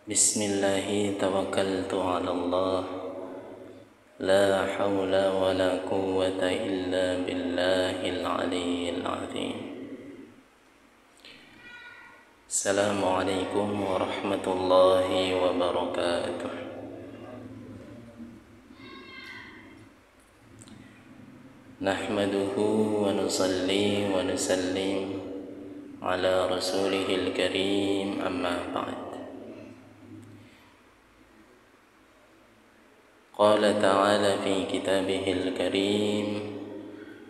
Bismillahi tawakkaltu ala Allah. La hawla wa la quwwata illa billahil aliyyil azim. Assalamualaikum warahmatullahi wabarakatuh. Nahmaduhu wa nusalli wa nusallim ala rasulihil karim, amma ba'd. قال تعالى في كتابه الكريم: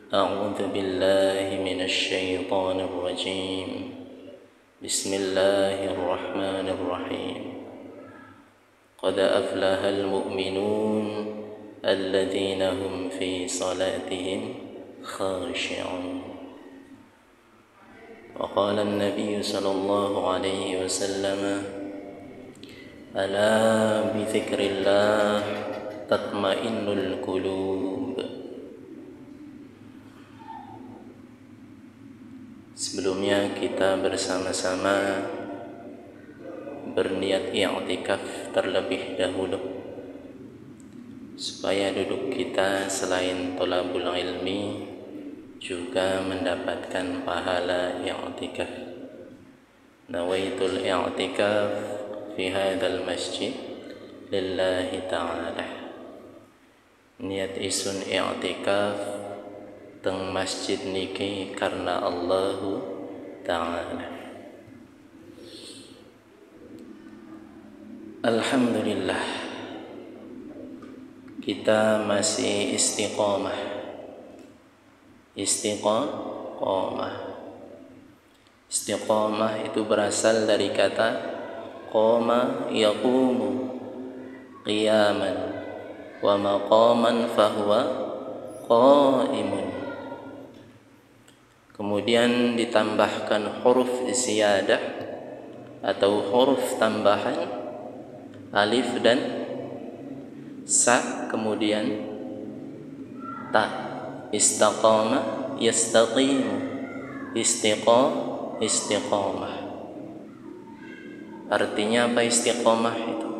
أعوذ بالله من الشيطان الرجيم. بسم الله الرحمن الرحيم. قد أفلح المؤمنون الذين هم في صلاتهم خاشعون. وقال النبي صلى الله عليه وسلم: ألا بذكر الله tatma'innul qulub. Sebelumnya kita bersama-sama berniat i'tikaf terlebih dahulu, supaya duduk kita selain thalabul ilmi juga mendapatkan pahala i'tikaf. Nawaitul i'tikaf fi hadzal masjid lillahi ta'ala. Niat isun i'tikaf teng masjid niki karena Allah Ta'ala. Alhamdulillah, kita masih istiqomah. Istiqomah itu berasal dari kata qama yaqumu qiyaman wa maqaman fahuwa qaimun. Kemudian ditambahkan huruf ziyadah atau huruf tambahan alif dan sa, kemudian ta. Istaqama yastaqimu, istiqamah. Artinya apa istiqomah itu?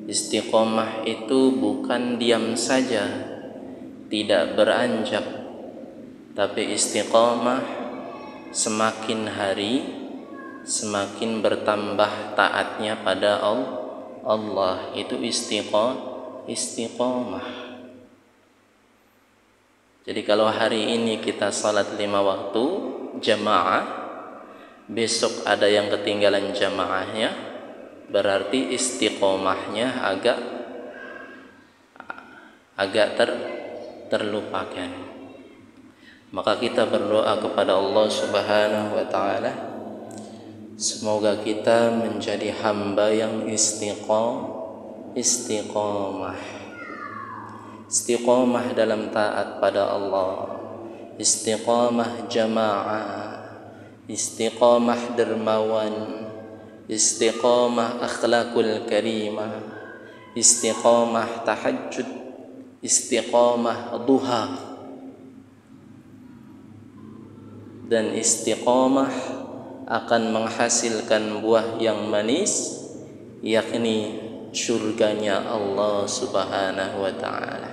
Istiqomah itu bukan diam saja, tidak beranjak, tapi istiqomah semakin hari semakin bertambah taatnya pada Allah. Itu istiqomah. Jadi kalau hari ini kita salat 5 waktu jamaah, besok ada yang ketinggalan jamaahnya, berarti istiqomahnya agak terlupakan. Maka kita berdoa kepada Allah Subhanahu wa Ta'ala, semoga kita menjadi hamba yang istiqomah dalam taat pada Allah, istiqomah jamaah, istiqomah dermawan, istiqomah akhlakul karimah, istiqomah tahajud, istiqomah duha, dan istiqomah akan menghasilkan buah yang manis, yakni surganya Allah Subhanahu wa Ta'ala.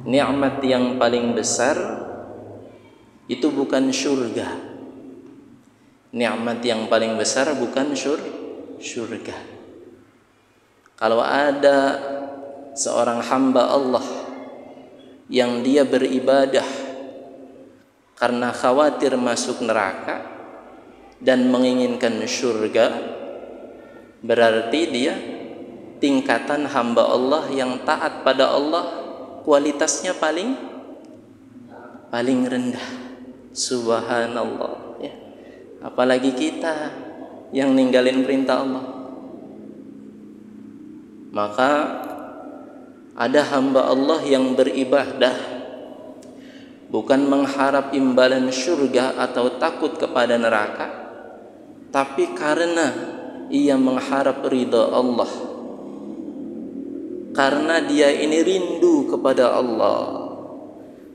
Nikmat yang paling besar itu bukan surga. Nikmat yang paling besar bukan surga. Kalau ada seorang hamba Allah yang dia beribadah karena khawatir masuk neraka dan menginginkan surga, berarti dia tingkatan hamba Allah yang taat pada Allah kualitasnya paling rendah. Subhanallah, ya. Apalagi kita yang ninggalin perintah Allah. Maka ada hamba Allah yang beribadah bukan mengharap imbalan surga atau takut kepada neraka, tapi karena ia mengharap ridha Allah, karena dia ini rindu kepada Allah,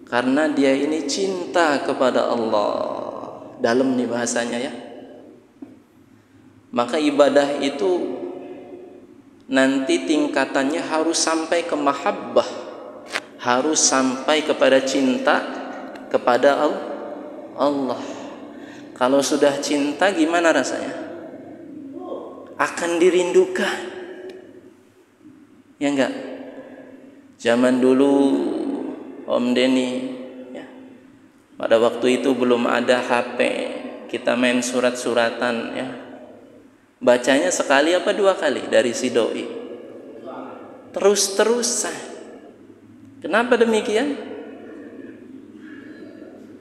karena dia ini cinta kepada Allah. Dalam nih bahasanya, ya. Maka ibadah itu nanti tingkatannya harus sampai ke mahabbah, harus sampai kepada cinta kepada Allah. Kalau sudah cinta gimana rasanya? Akan dirindukan, ya enggak? Zaman dulu Om Denny ya, pada waktu itu belum ada HP, kita main surat-suratan ya. Bacanya sekali apa 2 kali dari si doi? Terus-terusan. Kenapa demikian?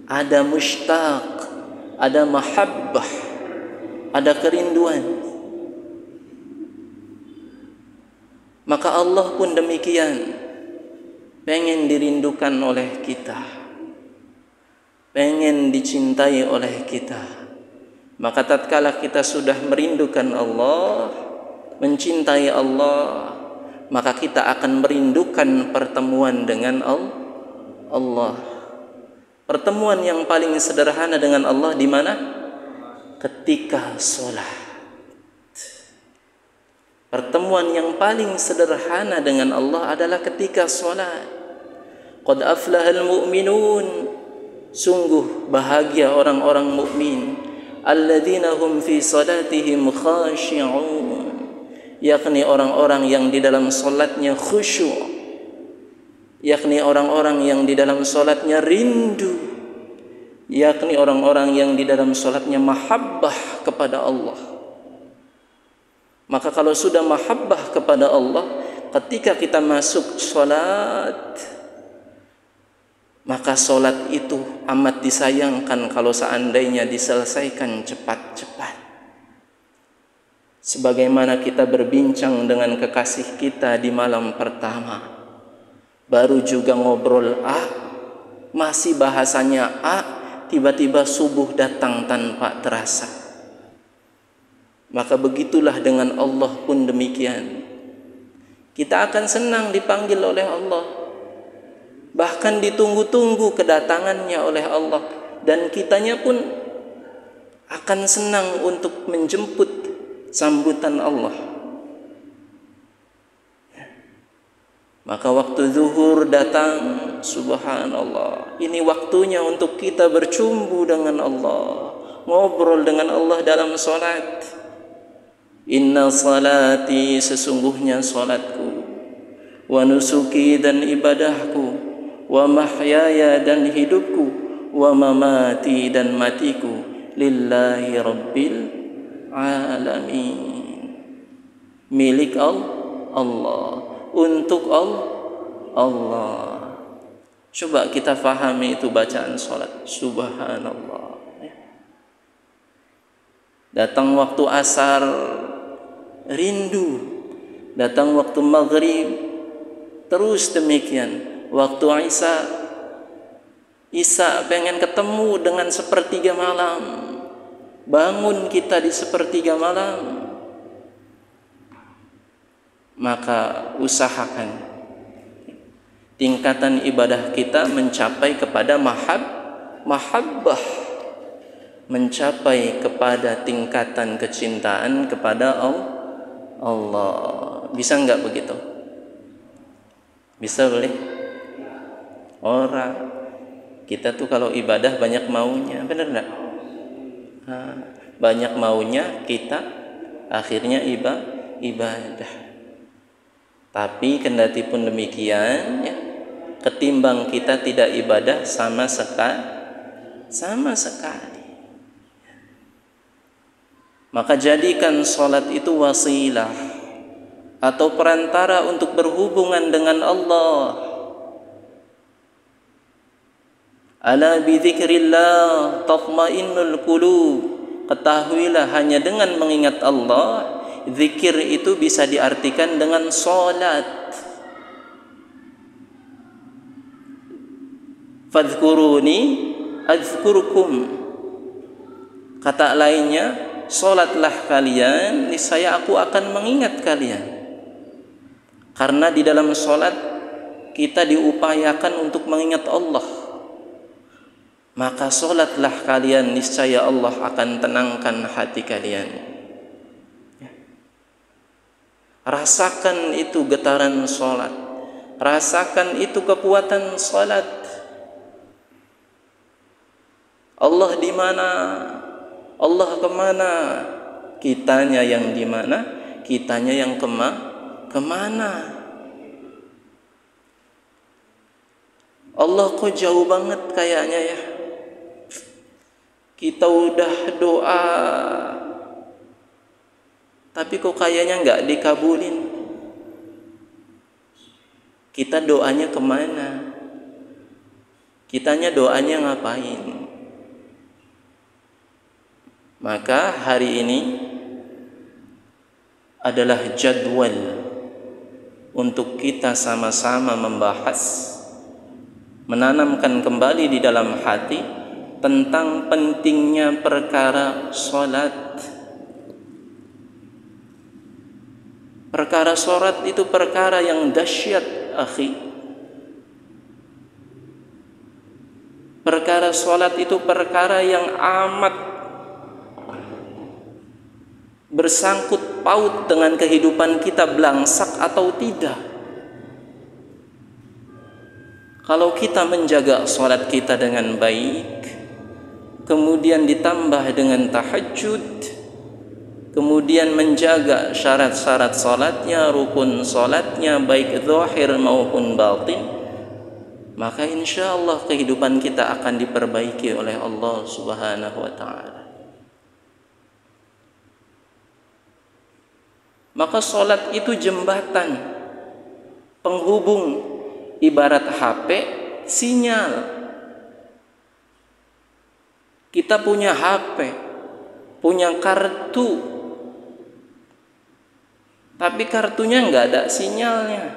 Ada mushtaq, ada mahabbah, ada kerinduan. Maka Allah pun demikian, pengen dirindukan oleh kita, pengen dicintai oleh kita. Maka tatkala kita sudah merindukan Allah, mencintai Allah, maka kita akan merindukan pertemuan dengan Allah. Pertemuan yang paling sederhana dengan Allah di mana? Ketika sholat. Pertemuan yang paling sederhana dengan Allah adalah ketika sholat. Qad aflahal mu'minun, sungguh bahagia orang-orang mukmin. Alladzina hum fi salatihim khashi'un, yakni orang-orang yang di dalam salatnya khusyuk, yakni orang-orang yang di dalam salatnya rindu, yakni orang-orang yang di dalam salatnya mahabbah kepada Allah. Maka kalau sudah mahabbah kepada Allah, ketika kita masuk salat, maka solat itu amat disayangkan kalau seandainya diselesaikan cepat-cepat. Sebagaimana kita berbincang dengan kekasih kita di malam pertama, baru juga ngobrol masih bahasanya tiba-tiba subuh datang tanpa terasa. Maka begitulah dengan Allah pun demikian. Kita akan senang dipanggil oleh Allah, bahkan ditunggu-tunggu kedatangannya oleh Allah, dan kitanya pun akan senang untuk menjemput sambutan Allah. Maka waktu zuhur datang, subhanallah, ini waktunya untuk kita bercumbu dengan Allah, ngobrol dengan Allah dalam salat. Inna salati, sesungguhnya salatku, wa nusuki, dan ibadahku, wa mahyaya, dan hidupku, wa mamati, dan matiku, lillahi rabbil alamin, milik Allah, untuk Allah. Coba kita fahami itu bacaan salat, subhanallah. Datang waktu asar rindu, datang waktu maghrib terus demikian. Waktu Isya pengen ketemu dengan sepertiga malam, bangun kita di sepertiga malam. Maka usahakan tingkatan ibadah kita mencapai kepada mahabbah, mencapai kepada tingkatan kecintaan kepada Allah. Bisa enggak begitu? Bisa boleh? Orang kita tuh kalau ibadah banyak maunya, benar enggak? Banyak maunya kita, akhirnya ibadah. Tapi kendati pun demikian ya, ketimbang kita tidak ibadah sama sekali. Maka jadikan salat itu wasilah atau perantara untuk berhubungan dengan Allah. Ala bi dzikrillah tatmainnul qulub. Ketahuilah hanya dengan mengingat Allah, zikir itu bisa diartikan dengan salat. Fadhkuruni azkurkum. Kata lainnya, salatlah kalian, niscaya aku akan mengingat kalian. Karena di dalam salat kita diupayakan untuk mengingat Allah. Maka salatlah kalian, niscaya Allah akan tenangkan hati kalian. Rasakan itu getaran salat, rasakan itu kekuatan salat. Allah di mana? Allah kemana? Kitanya yang di mana? Kitanya yang kemana? Allah kok jauh banget kayaknya ya. Kita udah doa, tapi kok kayaknya nggak dikabulin. Kita doanya kemana? Kitanya doanya ngapain? Maka hari ini adalah jadwal untuk kita sama-sama membahas, menanamkan kembali di dalam hati tentang pentingnya perkara salat. Perkara salat itu perkara yang dahsyat, akhi. Perkara salat itu perkara yang amat bersangkut paut dengan kehidupan kita, belangsak atau tidak. Kalau kita menjaga salat kita dengan baik, kemudian ditambah dengan tahajud, kemudian menjaga syarat-syarat salatnya, rukun salatnya, baik zahir maupun batin, maka insya Allah kehidupan kita akan diperbaiki oleh Allah Subhanahu wa ta'ala. Maka salat itu jembatan penghubung, ibarat HP sinyal. Kita punya HP, punya kartu, tapi kartunya nggak ada sinyalnya,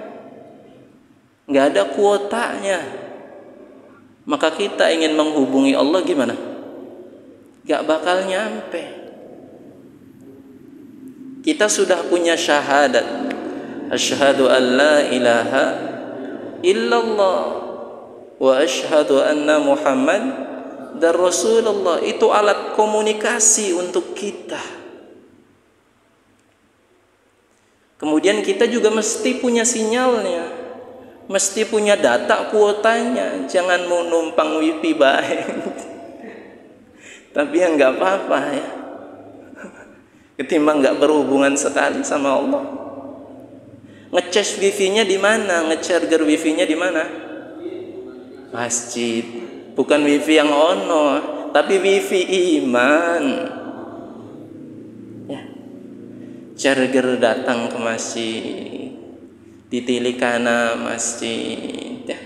nggak ada kuotanya. Maka kita ingin menghubungi Allah gimana? Nggak bakal nyampe. Kita sudah punya syahadat, asyhadu an la ilaha illallah wa asyhadu anna Muhammad dan Rasulullah. Itu alat komunikasi untuk kita. Kemudian kita juga mesti punya sinyalnya, mesti punya data kuotanya. Jangan mau numpang wifi baik tapi ya nggak apa-apa ya, ketimbang nggak berhubungan sekali sama Allah. Ngecas wifi-nya di mana? Ngecharger wifi-nya di mana? Masjid. Bukan wifi yang ono, tapi wifi iman. Ya. Charger datang ke masjid, ditilikana masjid. Ya.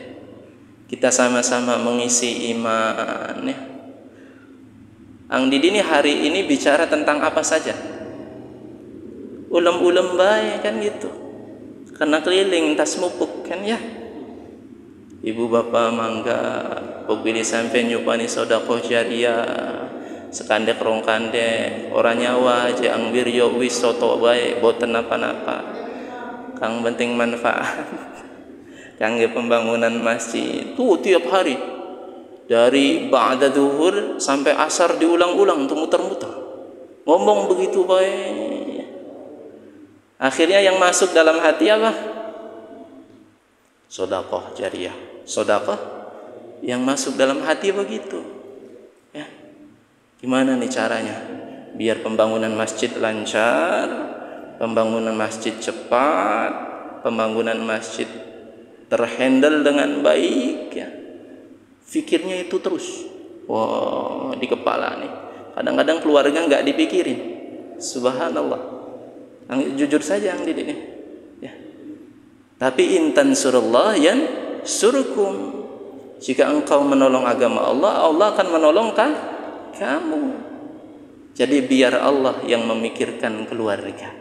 Kita sama-sama mengisi iman. Ya. Ang Didi ini hari ini bicara tentang apa saja? Ulem-ulem baik kan gitu. Karena keliling tas mupuk kan ya. Ibu bapak mangga pupili sampai nyupani sodakoh jariah sekandek rong kandek orang nyawa aja ang wiryo wis soto baik boten apa-apa kang penting manfaat kangge pembangunan masjid tuh tiap hari dari ba'da zuhur sampai asar diulang-ulang tuh muter-muter ngomong begitu baik. Akhirnya yang masuk dalam hati apa? Sodakoh jariah. Sodakoh yang masuk dalam hati begitu. Ya. Gimana nih caranya? Biar pembangunan masjid lancar, pembangunan masjid cepat, pembangunan masjid terhandle dengan baik. Ya. Fikirnya itu terus. Wah, di kepala nih. Kadang-kadang keluarga nggak dipikirin. Subhanallah. Jujur saja yang didik nih. Ya. Tapi intan surullah yan surkum. Jika engkau menolong agama Allah, Allah akan menolong kamu. Jadi biar Allah yang memikirkan keluarga,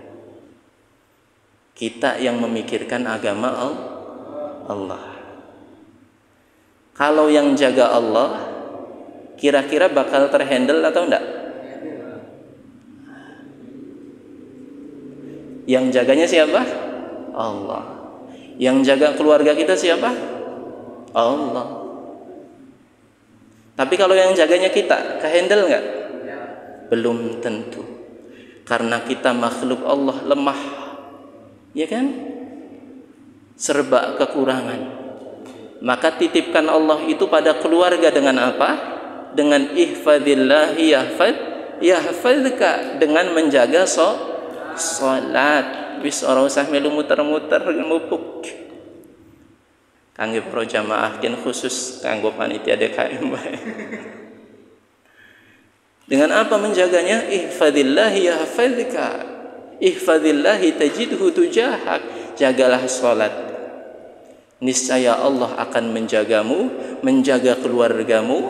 kita yang memikirkan agama Allah. Kalau yang jaga Allah, kira-kira bakal terhandle atau enggak? Yang jaganya siapa? Allah. Yang jaga keluarga kita siapa? Allah. Tapi kalau yang jaganya kita, kehandle enggak? Belum tentu. Karena kita makhluk Allah lemah. Ya kan? Serba kekurangan. Maka titipkan Allah itu pada keluarga dengan apa? Dengan ihfadillahi yahfadka, dengan menjaga salat. Wis ora usah melu muter-muter mupuk. Kangge pro jamaah kin khusus kanggo panitia DKM. Dengan apa menjaganya? Ihfadillahi yahfadka. Ihfadillahi tajidhu tujahak. Jagalah salat. Niscaya Allah akan menjagamu, menjaga keluargamu.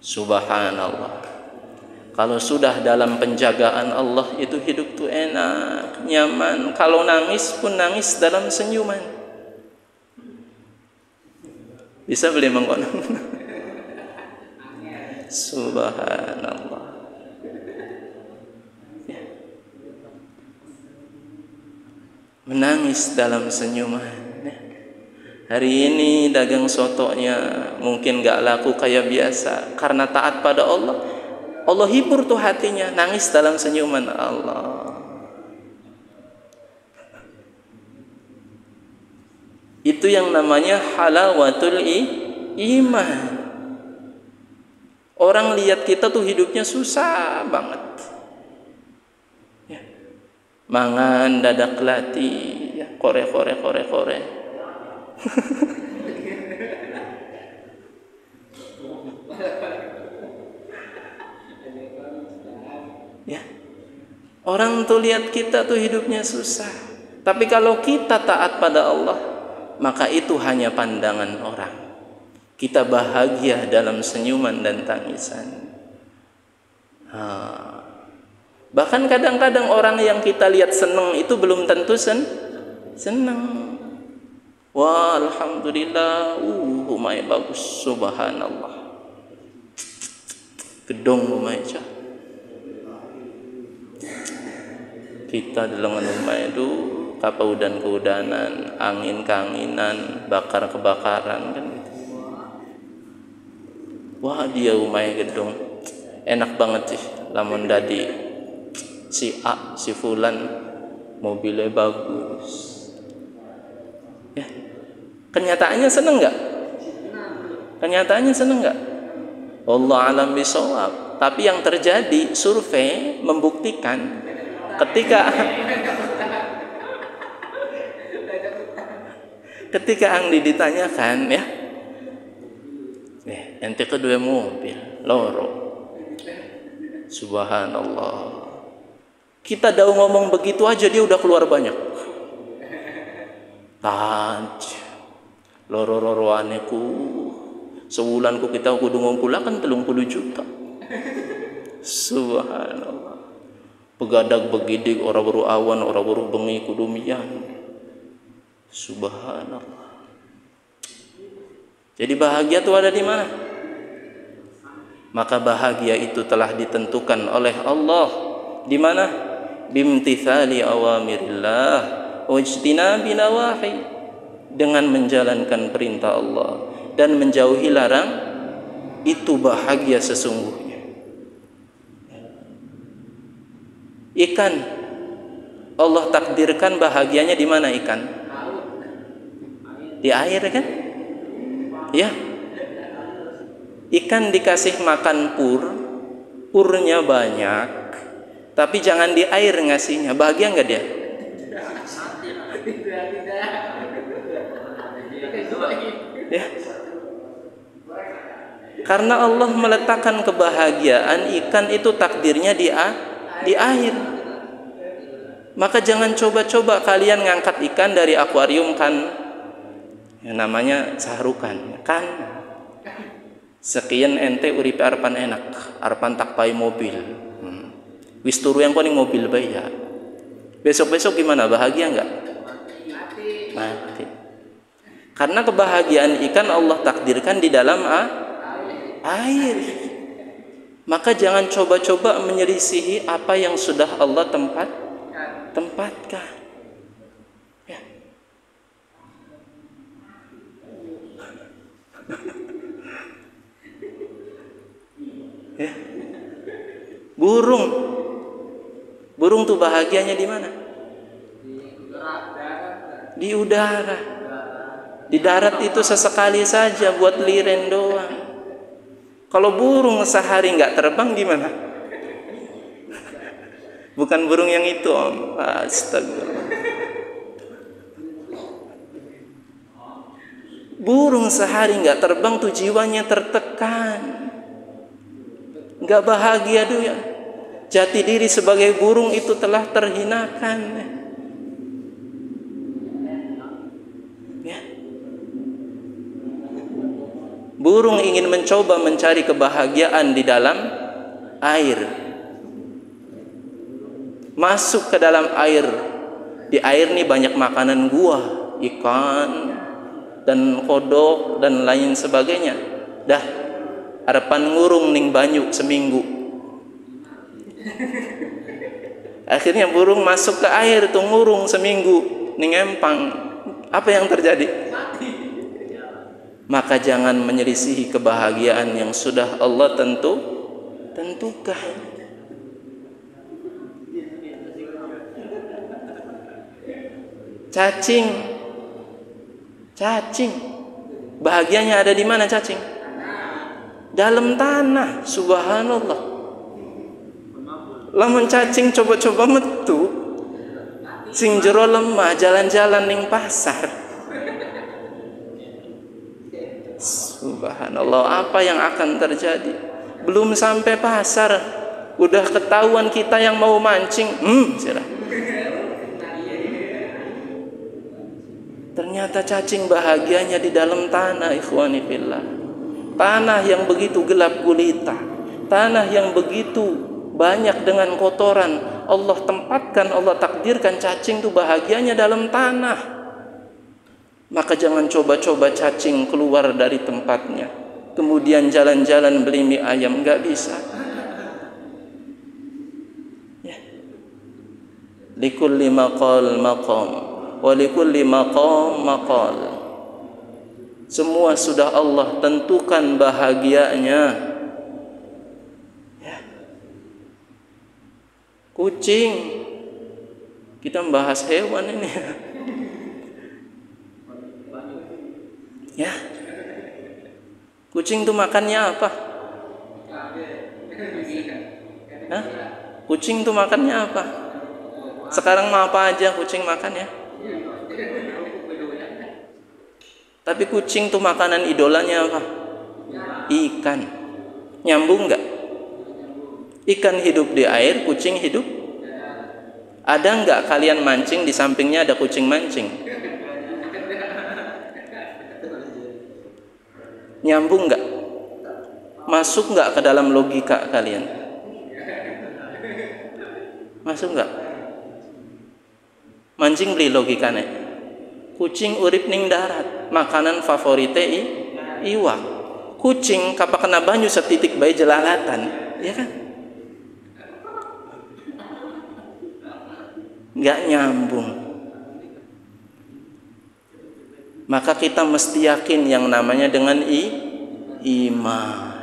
Subhanallah. Kalau sudah dalam penjagaan Allah itu hidup tuh enak, nyaman. Kalau nangis pun nangis dalam senyuman. Bisa beli mengkono. Subhanallah. Ya. Menangis dalam senyuman. Ya. Hari ini dagang sotonya mungkin gak laku kayak biasa karena taat pada Allah. Allah hibur tuh hatinya, nangis dalam senyuman Allah. Itu yang namanya halawatul iman. Orang lihat kita tuh hidupnya susah banget. Ya. Mangan dadak lati, ya, kore. Ya. Orang tuh lihat kita tuh hidupnya susah. Tapi kalau kita taat pada Allah, maka itu hanya pandangan orang. Kita bahagia dalam senyuman dan tangisan. Bahkan kadang-kadang orang yang kita lihat senang itu belum tentu senang. Wah, alhamdulillah, rumahnya bagus, subhanallah. Gedung rumahnya. Kita dalam rumah itu kapaudan-kaudanan, angin-kanginan, bakar-kebakaran kan gitu. Wah, dia rumahnya gedung enak banget sih, lamun dadi si A, si Fulan mobilnya bagus. Ya. Kenyataannya seneng nggak? Kenyataannya seneng nggak? Allah alam bisawab. Tapi yang terjadi, survei membuktikan ketika Angdi ditanyakan, ya, ente kedua mobil loro, subhanallah. Kita dah ngomong begitu aja dia udah keluar banyak. Loro-loroaneku sebulan ku kita kudu ngumpulakan 30 juta. Subhanallah. Begadag begidik orang baru awan, orang baru bengi kudu mian. Subhanallah. Jadi bahagia itu ada di mana? Maka bahagia itu telah ditentukan oleh Allah di mana? Bimtithali awamirillah wajtinabi nawahi, dengan menjalankan perintah Allah dan menjauhi larang. Itu bahagia sesungguhnya. Ikan, Allah takdirkan bahagianya di mana ikan? Di air kan? Ya. Ikan dikasih makan purnya banyak, tapi jangan di air ngasihnya. Bahagia nggak dia? Ya. Karena Allah meletakkan kebahagiaan ikan itu takdirnya di air. Maka jangan coba-coba kalian ngangkat ikan dari akuarium kan, yang namanya saharukan kan. Sekian ente uripe arepan enak, arepan tak pay mobil. Wis turu yang kuning mobil bae ya. Besok-besok gimana? Bahagia enggak? Mati. Karena kebahagiaan ikan Allah takdirkan di dalam air. Maka jangan coba-coba menyelisihi apa yang sudah Allah tempatkan. Ya. Ya. Burung tuh bahagianya di mana? Di udara. Di darat itu sesekali saja buat liren doang. Kalau burung sehari nggak terbang gimana? Bukan burung yang itu, Om. Astagfirullah. Burung sehari nggak terbang tuh jiwanya tertekan, nggak bahagia dia. Jati diri sebagai burung itu telah terhinakan. Ya. Burung ingin mencoba mencari kebahagiaan di dalam air. Masuk ke dalam air. Di air nih banyak makanan gua, ikan dan kodok dan lain sebagainya. Dah harapan ngurung ning banyu seminggu. Akhirnya burung masuk ke air tuh ngurung seminggu ning empang. Apa yang terjadi? Maka jangan menyelisihi kebahagiaan yang sudah Allah tentukan. Cacing. Bahagianya ada di mana cacing? Dalam tanah. Subhanallah. Lamun cacing coba-coba metu, sing jero lemah jalan-jalan ning pasar. Subhanallah, apa yang akan terjadi? Belum sampai pasar, udah ketahuan kita yang mau mancing. Sirah. Ternyata cacing bahagianya di dalam tanah, ikhwani fillah. Tanah yang begitu gelap gulita, tanah yang begitu banyak dengan kotoran. Allah tempatkan, Allah takdirkan cacing itu bahagianya dalam tanah. Maka jangan coba-coba cacing keluar dari tempatnya, kemudian jalan-jalan beli mie ayam, nggak bisa. Ya. Likulli maqal maqam wa likulli maqam maqal. Semua sudah Allah tentukan bahagianya. Ya. Kucing, kita membahas hewan ini. Ya, kucing tuh makannya apa? Hah? Kucing tuh makannya apa? Sekarang mah apa aja kucing makan ya? Tapi kucing tuh makanan idolanya apa? Ikan. Nyambung nggak? Ikan hidup di air, kucing hidup. Ada nggak kalian mancing di sampingnya ada kucing mancing? Nyambung nggak? Masuk nggak ke dalam logika kalian? Masuk nggak? Mancing beli logikanya. Kucing urip ning darat, makanan favorite iwak. Kucing kapa kena banyu setitik bae jelalatan, ya kan? Nggak nyambung. Maka kita mesti yakin yang namanya dengan iman.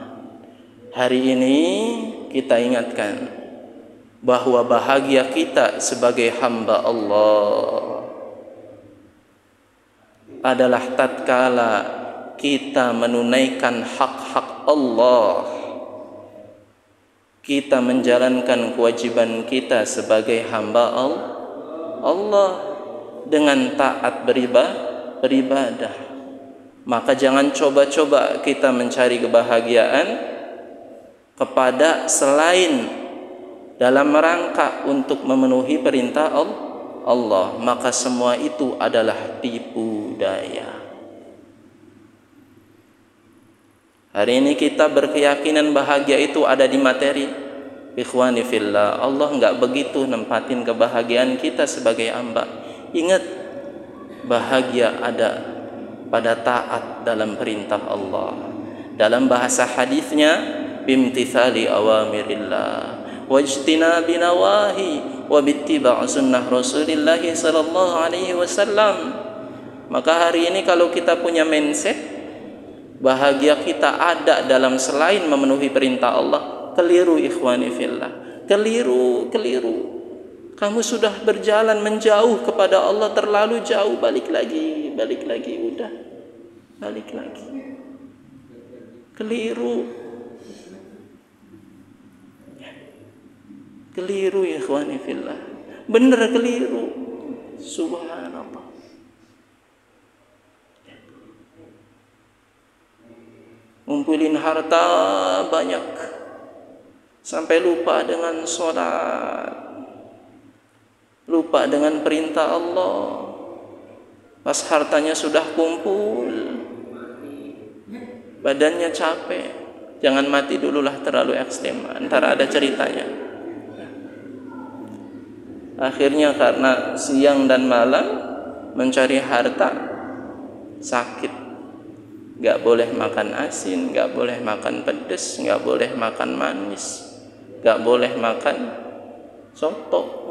Hari ini kita ingatkan bahwa bahagia kita sebagai hamba Allah adalah tatkala kita menunaikan hak-hak Allah, kita menjalankan kewajiban kita sebagai hamba Allah dengan taat beribadah. Maka jangan coba-coba kita mencari kebahagiaan kepada selain dalam rangka untuk memenuhi perintah Allah. Maka semua itu adalah tipu daya. Hari ini kita berkeyakinan bahagia itu ada di materi. Ikhwani fillah, Allah enggak begitu nempatin kebahagiaan kita sebagai hamba. Ingat, bahagia ada pada taat dalam perintah Allah. Dalam bahasa hadisnya, bimtithali awamirillah wajtinabi nawahi wa bittiba' sunnah Rasulillah sallallahu alaihi wasallam. Maka hari ini kalau kita punya mindset bahagia kita ada dalam selain memenuhi perintah Allah, keliru ikhwani fillah. Keliru. Kamu sudah berjalan menjauh kepada Allah terlalu jauh, balik lagi, udah, balik lagi. Keliru ya ikhwani fillah, bener keliru. Subhanallah. Ngumpulin harta banyak sampai lupa dengan sholat, lupa dengan perintah Allah. Pas hartanya sudah kumpul, badannya capek. Jangan mati dululah, terlalu ekstrem, antara ada ceritanya. Akhirnya karena siang dan malam mencari harta, sakit. Gak boleh makan asin, gak boleh makan pedas, gak boleh makan manis, gak boleh makan soto.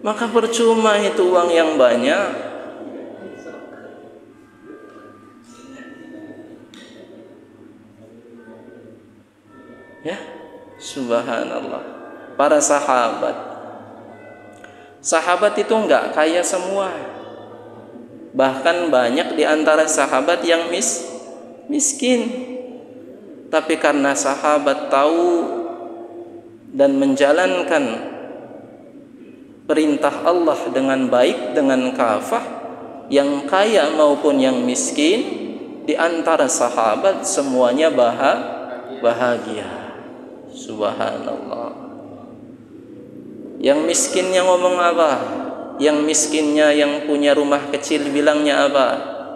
Maka percuma itu uang yang banyak. Ya, subhanallah. Para sahabat itu enggak kaya semua. Bahkan banyak di antara sahabat yang miskin. Tapi karena sahabat tahu dan menjalankan perintah Allah dengan baik, dengan kafah, yang kaya maupun yang miskin, di antara sahabat semuanya bahagia. Subhanallah. Yang miskinnya ngomong apa? Yang miskinnya yang punya rumah kecil bilangnya apa?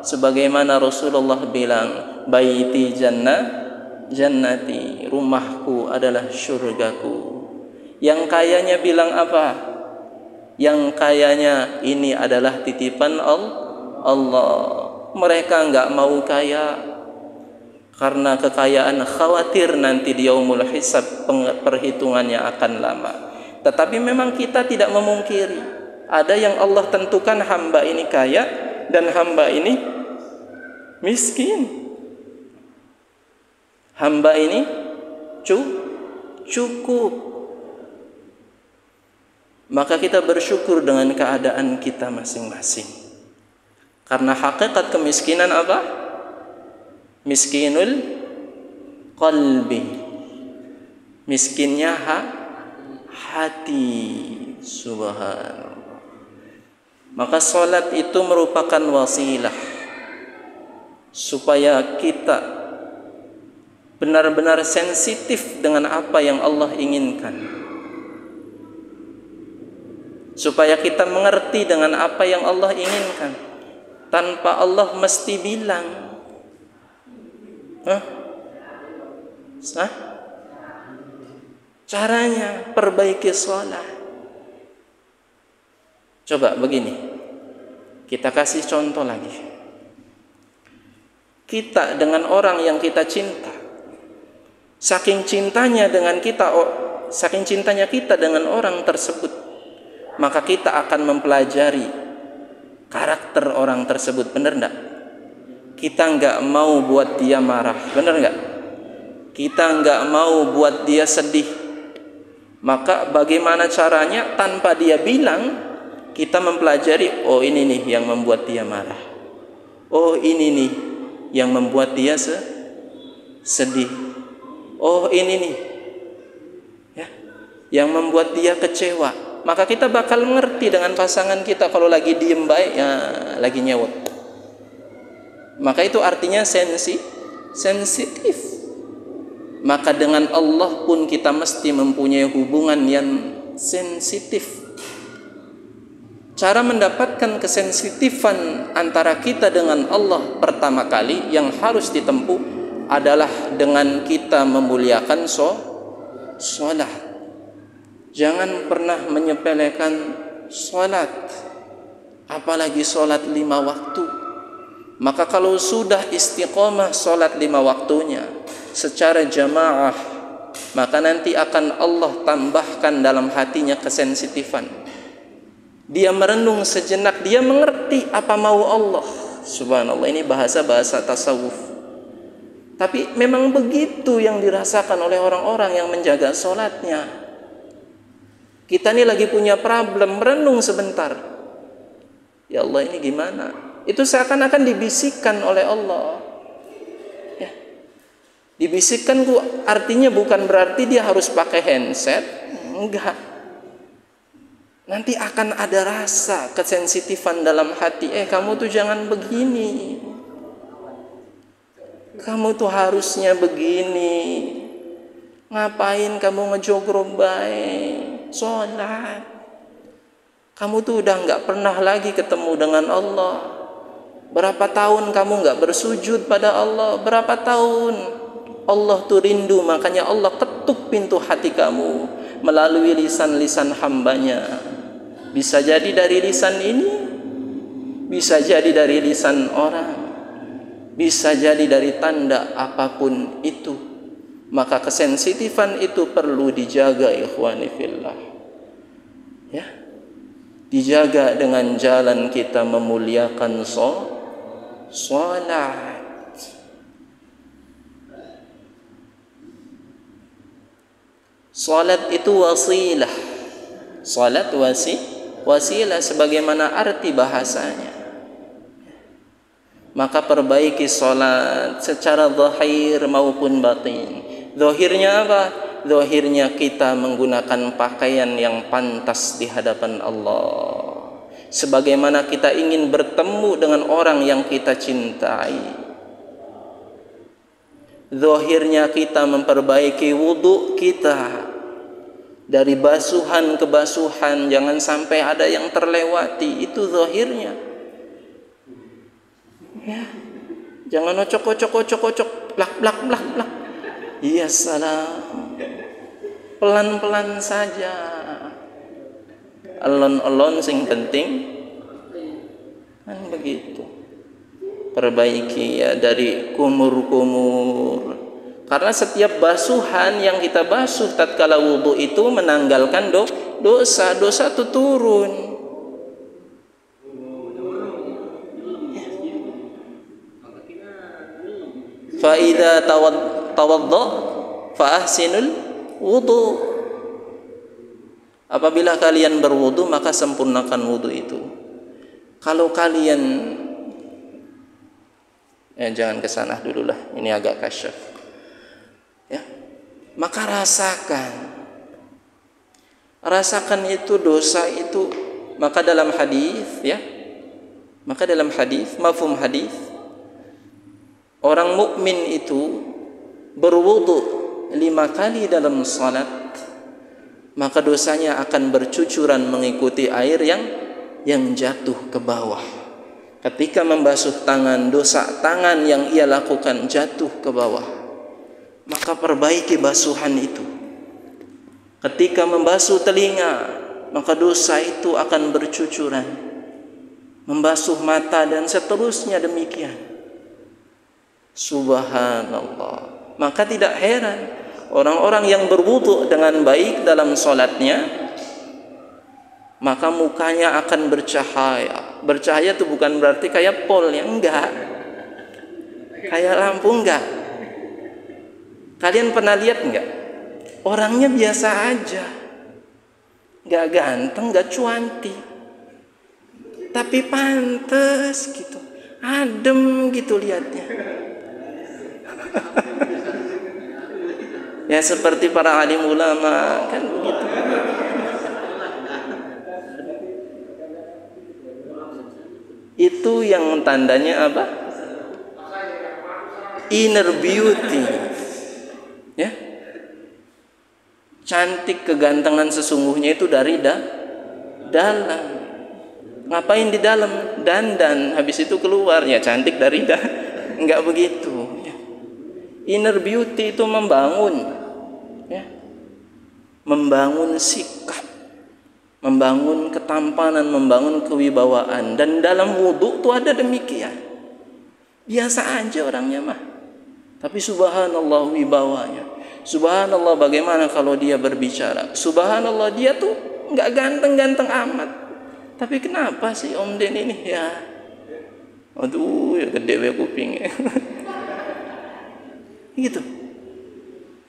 Sebagaimana Rasulullah bilang, baiti jannati, rumahku adalah syurgaku. Yang kayanya bilang apa? Yang kayanya ini adalah titipan Allah. Mereka enggak mau kaya karena kekayaan khawatir nanti di yaumul hisab perhitungannya akan lama. Tetapi memang kita tidak memungkiri ada yang Allah tentukan, hamba ini kaya dan hamba ini miskin. Hamba ini cukup. Maka kita bersyukur dengan keadaan kita masing-masing. Karena hakikat kemiskinan apa? Miskinul qalbi, miskinnya hati. Subhanallah. Maka salat itu merupakan wasilah supaya kita benar-benar sensitif dengan apa yang Allah inginkan, supaya kita mengerti dengan apa yang Allah inginkan, tanpa Allah mesti bilang. Caranya perbaiki sholat. Coba begini, kita kasih contoh lagi. Kita dengan orang yang kita cinta, saking cintanya kita dengan orang tersebut, maka kita akan mempelajari karakter orang tersebut. Benar enggak? Kita enggak mau buat dia marah, benar enggak? Kita enggak mau buat dia sedih. Maka bagaimana caranya? Tanpa dia bilang, kita mempelajari, oh ini nih yang membuat dia marah. Oh ini nih yang membuat dia sedih. Oh ini nih ya, yang membuat dia kecewa. Maka kita bakal mengerti dengan pasangan kita. Kalau lagi diem baik, ya lagi nyewot. Maka itu artinya sensitif. Maka dengan Allah pun kita mesti mempunyai hubungan yang sensitif. Cara mendapatkan kesensitifan antara kita dengan Allah pertama kali yang harus ditempuh adalah dengan kita memuliakan sholat. Jangan pernah menyepelekan sholat, apalagi sholat 5 waktu. Maka kalau sudah istiqomah sholat 5 waktunya secara jamaah, maka nanti akan Allah tambahkan dalam hatinya kesensitifan. Dia merenung sejenak, dia mengerti apa mau Allah. Subhanallah, ini bahasa tasawuf. Tapi memang begitu yang dirasakan oleh orang-orang yang menjaga sholatnya. Kita ini lagi punya problem, merenung sebentar. Ya Allah, ini gimana? Itu seakan-akan dibisikkan oleh Allah. Ya. Dibisikkan artinya bukan berarti dia harus pakai handset. Enggak. Nanti akan ada rasa kesensitifan dalam hati. Kamu tuh jangan begini. Kamu tuh harusnya begini. Ngapain kamu ngejogrok baik? Sholat. Kamu tuh udah gak pernah lagi ketemu dengan Allah. Berapa tahun kamu gak bersujud pada Allah? Berapa tahun? Allah tuh rindu, makanya Allah ketuk pintu hati kamu melalui lisan-lisan hambanya. Bisa jadi dari lisan ini, bisa jadi dari lisan orang, bisa jadi dari tanda apapun itu. Maka kesensitifan itu perlu dijaga, ikhwani fillah. Ya, dijaga dengan jalan kita memuliakan sholat. Sholat itu wasilah. Sholat wasilah sebagaimana arti bahasanya. Maka perbaiki sholat secara zahir maupun batin. Zahirnya apa? Zahirnya kita menggunakan pakaian yang pantas di hadapan Allah. Sebagaimana kita ingin bertemu dengan orang yang kita cintai. Zahirnya kita memperbaiki wudu kita. Dari basuhan ke basuhan, jangan sampai ada yang terlewati. Itu zahirnya. Ya. Jangan ocok, blak. Iya salam. Pelan-pelan saja. Alon-alon sing penting. Kan begitu. Perbaiki ya dari kumur-kumur. Karena setiap basuhan yang kita basuh tatkala wudu itu menanggalkan dosa itu turun. Fa idza tawadda fa ahsinul wudu. Apabila kalian berwudu maka sempurnakan wudu itu. Kalau kalian jangan ke sana dulu lah, ini agak kasyaf. Ya. Maka rasakan itu dosa itu. Maka dalam hadis mafhum hadis, orang mukmin itu berwudu 5 kali dalam salat, maka dosanya akan bercucuran mengikuti air yang jatuh ke bawah. Ketika membasuh tangan, dosa tangan yang ia lakukan jatuh ke bawah, maka perbaiki basuhan itu. Ketika membasuh telinga, maka dosa itu akan bercucuran. Membasuh mata dan seterusnya demikian. Subhanallah. Maka tidak heran orang-orang yang berwudu dengan baik dalam sholatnya, maka mukanya akan bercahaya. Bercahaya itu bukan berarti kayak pol ya, enggak. Kayak lampu enggak. Kalian pernah lihat enggak? Orangnya biasa aja. Enggak ganteng, enggak cuanti. Tapi pantes gitu. Adem gitu lihatnya. Ya seperti para alim ulama kan begitu. Itu yang tandanya apa? Inner beauty. Ya. Cantik, kegantengan sesungguhnya itu dari dalam. Ngapain di dalam? Dandan, habis itu keluar ya cantik dari enggak begitu. Ya. Inner beauty itu membangun, ya. Membangun sikap, membangun ketampanan, membangun kewibawaan. Dan dalam wudu itu ada demikian. Biasa aja orangnya mah, tapi subhanallah wibawanya. Subhanallah bagaimana kalau dia berbicara. Subhanallah dia tuh nggak ganteng-ganteng amat, tapi kenapa sih Om Den ini ya, aduh ya gede kupingnya. Gitu.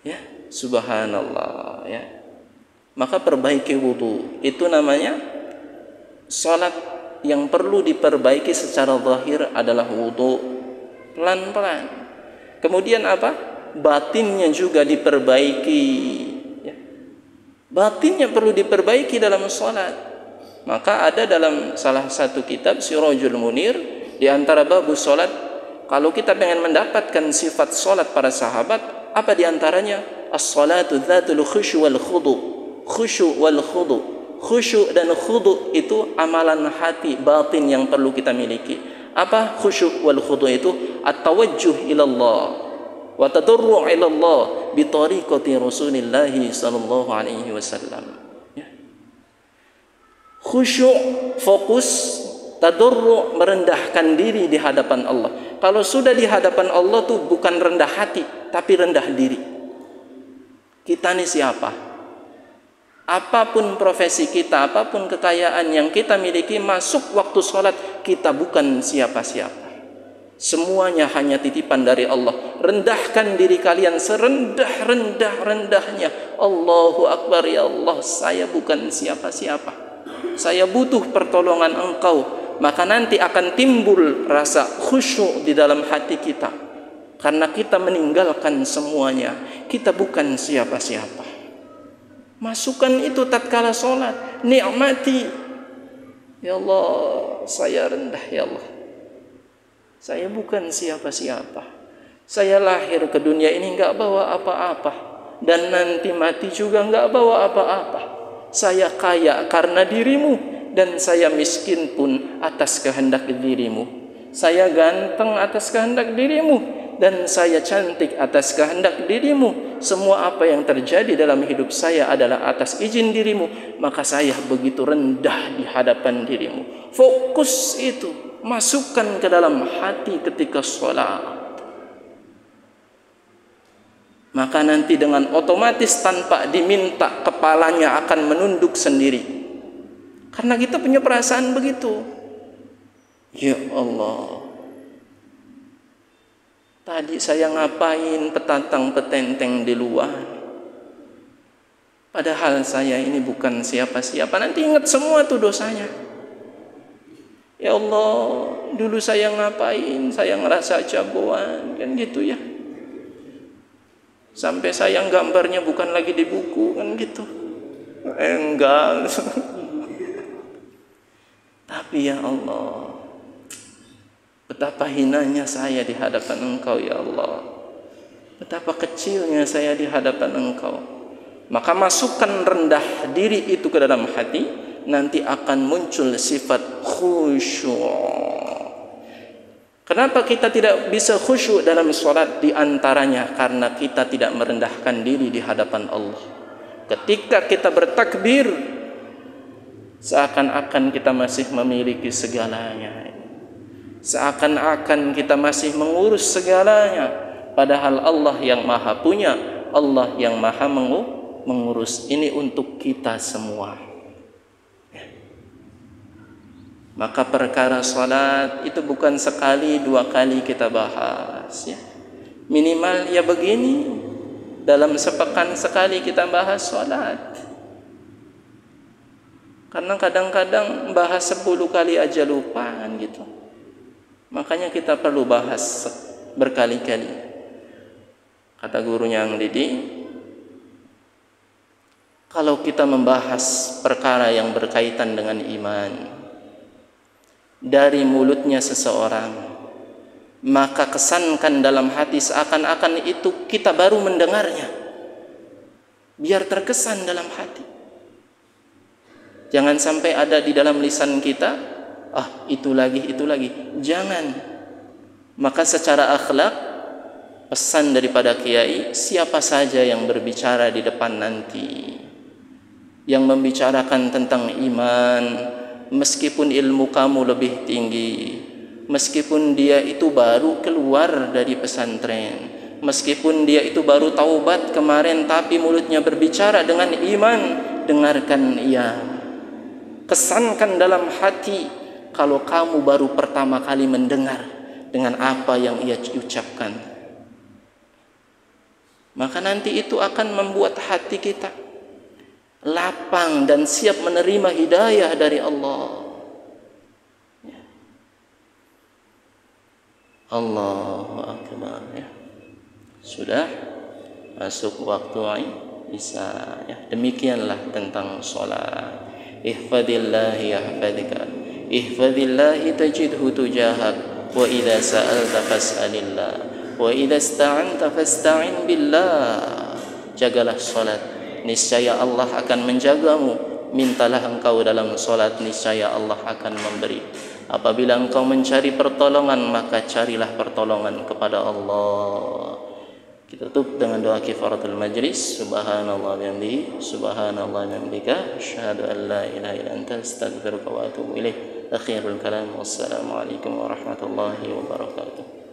Ya, subhanallah ya. Maka perbaiki wudu. Itu namanya salat yang perlu diperbaiki secara zahir adalah wudu. Pelan-pelan. Kemudian apa? Batinnya juga diperbaiki. Ya. Batinnya perlu diperbaiki dalam salat. Maka ada dalam salah satu kitab Sirajul Munir di antara bab salat, kalau kita pengen mendapatkan sifat salat para sahabat, apa di antaranya? As-salatu dzatul khusyu wal khudu. Khusyu wal khudu. Khusyu dan khudu itu amalan hati batin yang perlu kita miliki. Apa khusyu wal khudu itu? At-tawajjuh ila Allah wa tadarru' ila Allah bi tariqati Rasulillah sallallahu alaihi wasallam. Ya. Khusyuk, fokus, tadarru', merendahkan diri di hadapan Allah. Kalau sudah di hadapan Allah tuh bukan rendah hati, tapi rendah diri. Kita ini siapa? Apapun profesi kita, apapun kekayaan yang kita miliki, masuk waktu sholat, kita bukan siapa-siapa. Semuanya hanya titipan dari Allah. Rendahkan diri kalian serendah-rendahnya. Allahu Akbar, ya Allah, saya bukan siapa-siapa. Saya butuh pertolongan Engkau. Maka nanti akan timbul rasa khusyuk di dalam hati kita. Karena kita meninggalkan semuanya. Kita bukan siapa-siapa. Masukkan itu tatkala sholat. Nikmati. Ya Allah, saya rendah, ya Allah. Saya bukan siapa-siapa. Saya lahir ke dunia ini enggak bawa apa-apa. Dan nanti mati juga enggak bawa apa-apa. Saya kaya karena dirimu. Dan saya miskin pun atas kehendak dirimu. Saya ganteng atas kehendak dirimu. Dan saya cantik atas kehendak dirimu. Semua apa yang terjadi dalam hidup saya adalah atas izin dirimu. Maka saya begitu rendah di hadapan dirimu. Fokus itu. Masukkan ke dalam hati ketika sholat. Maka nanti dengan otomatis tanpa diminta, kepalanya akan menunduk sendiri. Karena kita punya perasaan begitu. Ya Allah, tadi saya ngapain petantang petenteng di luar? Padahal saya ini bukan siapa-siapa. Nanti ingat semua tuh dosanya. Ya Allah, dulu saya ngapain? Saya ngerasa jagoan, kan gitu ya. Sampai sayang gambarnya bukan lagi di buku, kan gitu. Enggak. Tapi ya Allah, betapa hinanya saya di hadapan Engkau, ya Allah. Betapa kecilnya saya di hadapan Engkau. Maka masukkan rendah diri itu ke dalam hati, nanti akan muncul sifat khusyuk. Kenapa kita tidak bisa khusyuk dalam sholat? Di antaranya karena kita tidak merendahkan diri di hadapan Allah. Ketika kita bertakbir, seakan-akan kita masih memiliki segalanya. Seakan-akan kita masih mengurus segalanya. Padahal Allah yang maha punya, Allah yang maha mengurus. Ini untuk kita semua. Maka perkara salat itu bukan sekali dua kali kita bahas, ya. Minimal ya begini, dalam sepekan sekali kita bahas salat. Karena kadang-kadang bahas 10 kali aja lupa, kan gitu. Makanya kita perlu bahas berkali-kali. Kata gurunya Yang Didi, kalau kita membahas perkara yang berkaitan dengan iman dari mulutnya seseorang, maka kesankan dalam hati seakan-akan itu kita baru mendengarnya. Biar terkesan dalam hati. Jangan sampai ada di dalam lisan kita, itu lagi. Jangan. Maka secara akhlak, pesan daripada kiai, siapa saja yang berbicara di depan nanti, yang membicarakan tentang iman, meskipun ilmu kamu lebih tinggi, meskipun dia itu baru keluar dari pesantren, meskipun dia itu baru taubat kemarin, tapi mulutnya berbicara dengan iman, dengarkan ia. Kesankan dalam hati kalau kamu baru pertama kali mendengar dengan apa yang ia ucapkan. maka nanti itu akan membuat hati kita lapang dan siap menerima hidayah dari Allah. Allahu Akbar ya. Sudah masuk waktu Isya ya. Demikianlah tentang salat. Ihfadillahi yahfadika, ihfadillahi tajidhu tujahak, wa idza sa'alta fas'alillah, wa idza ista'anta fasta'in billah. Jagalah salat, niscaya Allah akan menjagamu. Mintalah engkau dalam salat, niscaya Allah akan memberi. Apabila engkau mencari pertolongan, maka carilah pertolongan kepada Allah. Kita tutup dengan doa kifaratul majlis. Subhanallah bihamdihi, subhanallah bihamdika, asyhadu an la ilaha illa anta, astaghfiruka wa atubu ilaik. Akhirul kalam, wassalamu alaikum warahmatullahi wabarakatuh.